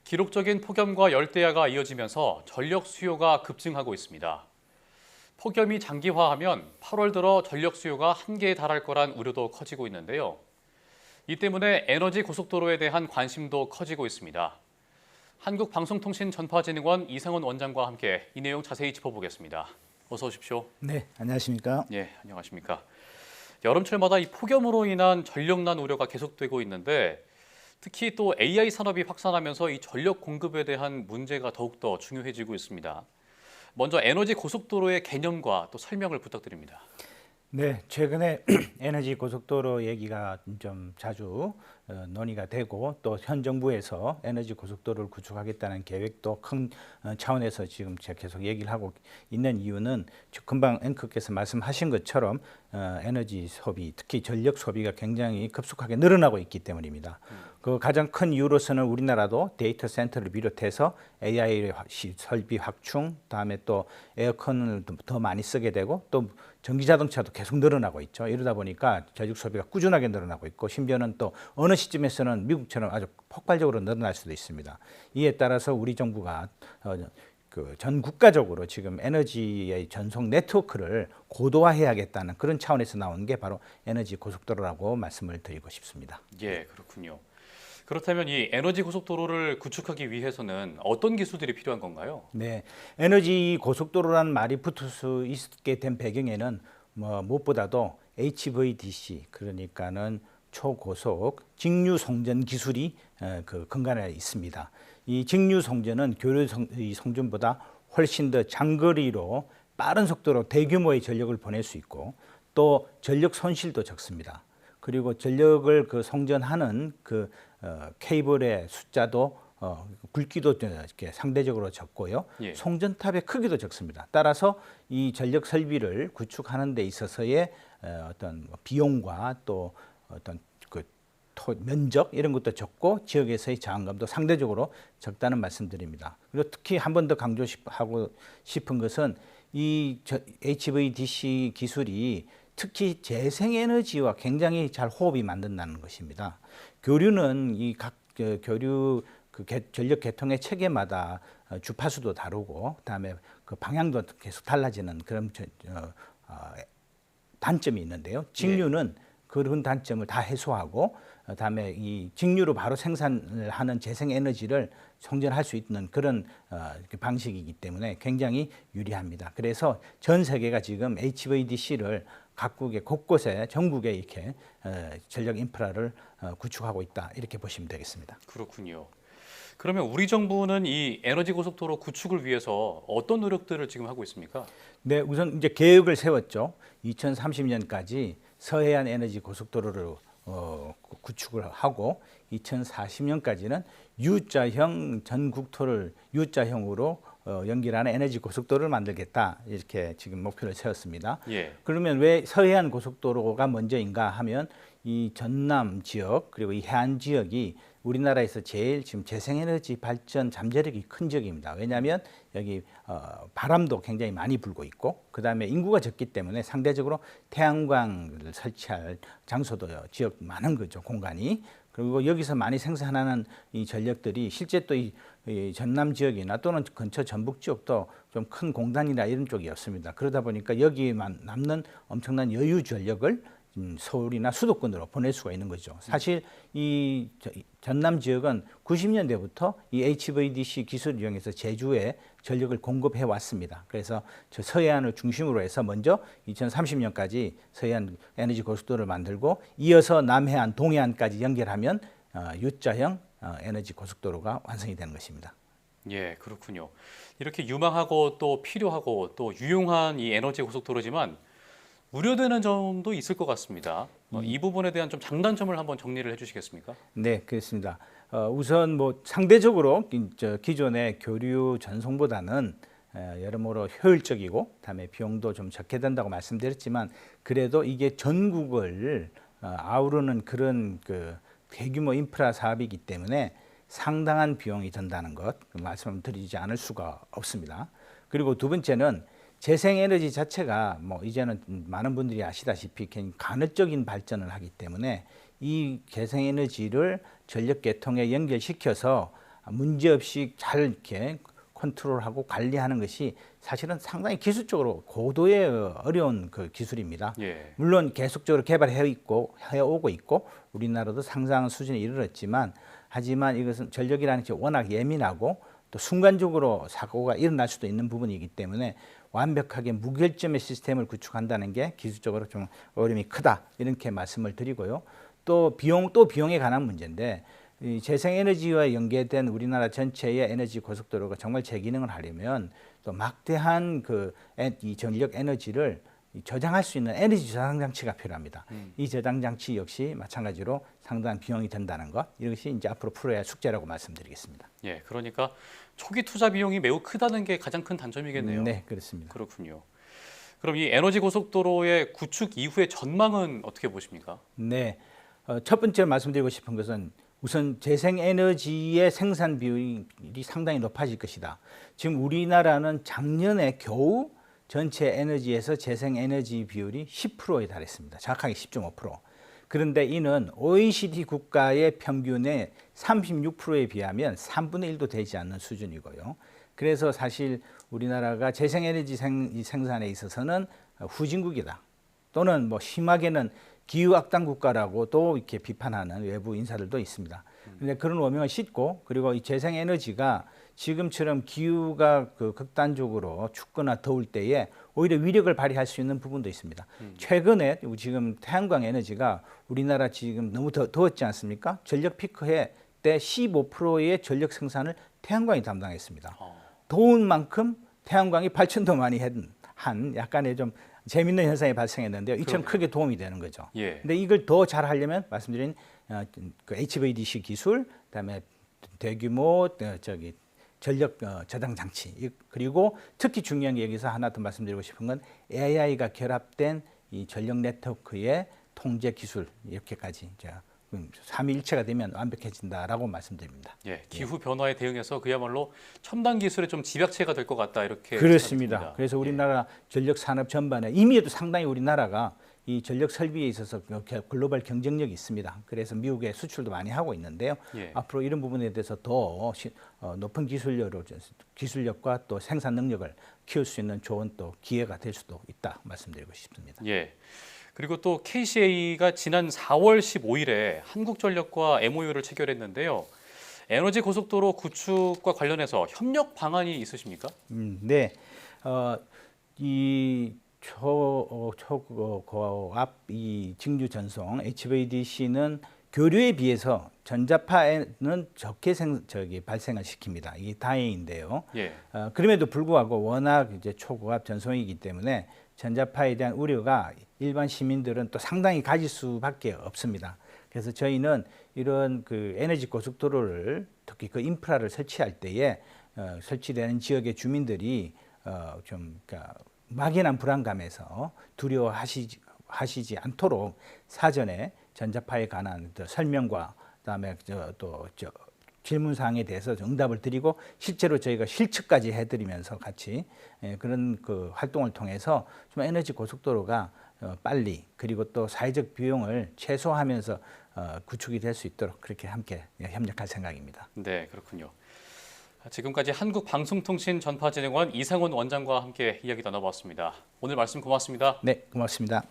기록적인 폭염과 열대야가 이어지면서 전력 수요가 급증하고 있습니다. 폭염이 장기화하면 8월 들어 전력 수요가 한계에 달할 거란 우려도 커지고 있는데요. 이 때문에 에너지 고속도로에 대한 관심도 커지고 있습니다. 한국방송통신전파진흥원 이상원 원장과 함께 이 내용 자세히 짚어보겠습니다. 어서 오십시오. 네, 안녕하십니까? 네, 안녕하십니까. 여름철마다 이 폭염으로 인한 전력난 우려가 계속되고 있는데 특히 또 AI 산업이 확산하면서 이 전력 공급에 대한 문제가 더욱더 중요해지고 있습니다. 먼저 에너지 고속도로의 개념과 또 설명을 부탁드립니다. 네, 최근에 에너지 고속도로 얘기가 좀 자주 논의가 되고 또 현 정부에서 에너지 고속도로를 구축하겠다는 계획도 큰 차원에서 지금 제가 계속 얘기를 하고 있는 이유는 금방 앵커께서 말씀하신 것처럼 에너지 소비, 특히 전력 소비가 굉장히 급속하게 늘어나고 있기 때문입니다. 그 가장 큰 이유로서는 우리나라도 데이터 센터를 비롯해서 AI 설비 확충, 다음에 또 에어컨을 더 많이 쓰게 되고 또 전기 자동차도 계속 늘어나고 있죠. 이러다 보니까 전력 소비가 꾸준하게 늘어나고 있고 심지어는 또 어느 시점에서는 미국처럼 아주 폭발적으로 늘어날 수도 있습니다. 이에 따라서 우리 정부가 전 국가적으로 지금 에너지의 전송 네트워크를 고도화해야겠다는 그런 차원에서 나온 게 바로 에너지 고속도로라고 말씀을 드리고 싶습니다. 예, 그렇군요. 그렇다면 이 에너지 고속도로를 구축하기 위해서는 어떤 기술들이 필요한 건가요? 네, 에너지 고속도로라는 말이 붙을 수 있게 된 배경에는 무엇보다도 HVDC, 그러니까는 초고속 직류 송전 기술이 그 근간에 있습니다. 이 직류 송전은 교류 송전보다 훨씬 더 장거리로 빠른 속도로 대규모의 전력을 보낼 수 있고 또 전력 손실도 적습니다. 그리고 전력을 송전하는 케이블의 숫자도 굵기도 이렇게 상대적으로 적고요. 예. 송전탑의 크기도 적습니다. 따라서 이 전력 설비를 구축하는 데 있어서의 어떤 비용과 또 어떤 면적 이런 것도 적고 지역에서의 저항감도 상대적으로 적다는 말씀드립니다. 그리고 특히 한 번 더 강조하고 싶은 것은 이 HVDC 기술이 특히 재생에너지와 굉장히 잘 호흡이 맞는다는 것입니다. 교류는 이 각 교류 전력 계통의 체계마다 주파수도 다르고 그다음에 그 방향도 계속 달라지는 그런 단점이 있는데요. 직류는 그런 단점을 다 해소하고 그다음에 이 직류로 바로 생산을 하는 재생에너지를 송전할 수 있는 그런 방식이기 때문에 굉장히 유리합니다. 그래서 전 세계가 지금 HVDC를 각국의 곳곳에 전국에 이렇게 전력 인프라를 구축하고 있다 이렇게 보시면 되겠습니다. 그렇군요. 그러면 우리 정부는 이 에너지 고속도로 구축을 위해서 어떤 노력들을 지금 하고 있습니까? 네, 우선 이제 계획을 세웠죠. 2030년까지 서해안 에너지 고속도로를 구축을 하고 2040년까지는 U자형 전국토를 U자형으로 연결하는 에너지 고속도로를 만들겠다 이렇게 지금 목표를 세웠습니다. 예. 그러면 왜 서해안 고속도로가 먼저인가 하면 이 전남 지역 그리고 이 해안 지역이 우리나라에서 제일 지금 재생에너지 발전 잠재력이 큰 지역입니다. 왜냐하면 여기 바람도 굉장히 많이 불고 있고 그다음에 인구가 적기 때문에 상대적으로 태양광을 설치할 장소도 지역 많은 거죠, 공간이. 그리고 여기서 많이 생산하는 이 전력들이 실제 또 이 전남 지역이나 또는 근처 전북 지역도 좀 큰 공단이나 이런 쪽이 없습니다. 그러다 보니까 여기만 남는 엄청난 여유 전력을 서울이나 수도권으로 보낼 수가 있는 거죠. 사실 이 전남 지역은 90년대부터 이 HVDC 기술을 이용해서 제주에 전력을 공급해 왔습니다. 그래서 저 서해안을 중심으로 해서 먼저 2030년까지 서해안 에너지 고속도로를 만들고 이어서 남해안, 동해안까지 연결하면 U자형 에너지 고속도로가 완성이 되는 것입니다. 예, 그렇군요. 이렇게 유망하고 또 필요하고 또 유용한 이 에너지 고속도로지만 우려되는 점도 있을 것 같습니다. 이 부분에 대한 좀 장단점을 한번 정리를 해주시겠습니까? 네, 그렇습니다. 우선 상대적으로 기존의 교류 전송보다는 여러모로 효율적이고 그다음에 비용도 좀 적게 든다고 말씀드렸지만 그래도 이게 전국을 아우르는 그런 대규모 인프라 사업이기 때문에 상당한 비용이 든다는 것 말씀드리지 않을 수가 없습니다. 그리고 두 번째는 재생에너지 자체가 이제는 많은 분들이 아시다시피 간헐적인 발전을 하기 때문에 이 재생에너지를 전력 계통에 연결시켜서 문제 없이 잘 이렇게 컨트롤하고 관리하는 것이 사실은 상당히 기술적으로 고도의 어려운 그 기술입니다. 예. 물론 계속적으로 해오고 있고 우리나라도 상당한 수준에 이르렀지만 하지만 이것은 전력이라는 게 워낙 예민하고 또 순간적으로 사고가 일어날 수도 있는 부분이기 때문에 완벽하게 무결점의 시스템을 구축한다는 게 기술적으로 좀 어려움이 크다 이렇게 말씀을 드리고요. 또 비용에 관한 문제인데 이 재생에너지와 연계된 우리나라 전체의 에너지 고속도로가 정말 제 기능을 하려면 또 막대한 이 전력 에너지를 저장할 수 있는 에너지 저장 장치가 필요합니다. 이 저장 장치 역시 마찬가지로 상당한 비용이 든다는 것, 이것이 이제 앞으로 풀어야 할 숙제라고 말씀드리겠습니다. 예, 그러니까 초기 투자 비용이 매우 크다는 게 가장 큰 단점이겠네요. 네, 그렇습니다. 그렇군요. 그럼 이 에너지 고속도로의 구축 이후의 전망은 어떻게 보십니까? 네, 첫 번째로 말씀드리고 싶은 것은 우선 재생에너지의 생산 비율이 상당히 높아질 것이다. 지금 우리나라는 작년에 겨우 전체 에너지에서 재생에너지 비율이 10%에 달했습니다. 정확하게 10.5%. 그런데 이는 OECD 국가의 평균의 36%에 비하면 3분의 1도 되지 않는 수준이고요. 그래서 사실 우리나라가 재생에너지 생산에 있어서는 후진국이다. 또는 뭐 심하게는 기후악당 국가라고도 이렇게 비판하는 외부 인사들도 있습니다. 그런데 그런 오명을 싣고 그리고 이 재생에너지가 지금처럼 기후가 극단적으로 춥거나 더울 때에 오히려 위력을 발휘할 수 있는 부분도 있습니다. 최근에 지금 태양광 에너지가 우리나라 지금 너무 더웠지 않습니까? 전력 피크해 때 15%의 전력 생산을 태양광이 담당했습니다. 더운 만큼 태양광이 발전도 많이 한 약간의 좀 재밌는 현상이 발생했는데요. 이처럼 크게 도움이 되는 거죠. 예. 근데 이걸 더 잘 하려면 말씀드린 그 HVDC 기술, 그다음에 대규모 전력 저장 장치, 그리고 특히 중요한 게 여기서 하나 더 말씀드리고 싶은 건 AI가 결합된 이 전력 네트워크의 통제 기술, 이렇게까지 삼위일체가 되면 완벽해진다라고 말씀드립니다. 예, 기후 변화에 대응해서 그야말로 첨단 기술의 좀 집약체가 될 것 같다 이렇게 그렇습니다. 생각합니다. 그래서 우리나라 전력 산업 전반에 이미에도 상당히 우리나라가 이 전력 설비에 있어서 글로벌 경쟁력이 있습니다. 그래서 미국에 수출도 많이 하고 있는데요. 예. 앞으로 이런 부분에 대해서 더 높은 기술력과 또 생산 능력을 키울 수 있는 좋은 또 기회가 될 수도 있다 말씀드리고 싶습니다. 예. 그리고 또 KCA가 지난 4월 15일에 한국전력과 MOU를 체결했는데요. 에너지 고속도로 구축과 관련해서 협력 방안이 있으십니까? 네. 이 초고압 이 직류 전송 HVDC는 교류에 비해서 전자파에는 적게 발생을 시킵니다. 이게 다행인데요. 예. 그럼에도 불구하고 워낙 이제 초고압 전송이기 때문에 전자파에 대한 우려가 일반 시민들은 또 상당히 가질 수밖에 없습니다. 그래서 저희는 이런 그 에너지 고속도로를 특히 그 인프라를 설치할 때에 설치되는 지역의 주민들이 좀 그러니까 막연한 불안감에서 두려워하시지 않도록 사전에 전자파에 관한 설명과 그다음에 또 질문 사항에 대해서 응답을 드리고 실제로 저희가 실측까지 해드리면서 같이 그런 그 활동을 통해서 좀 에너지 고속도로가 빨리 그리고 또 사회적 비용을 최소화하면서 구축이 될 수 있도록 그렇게 함께 협력할 생각입니다. 네, 그렇군요. 지금까지 한국방송통신전파진흥원 이상훈 원장과 함께 이야기 나눠봤습니다. 오늘 말씀 고맙습니다. 네, 고맙습니다.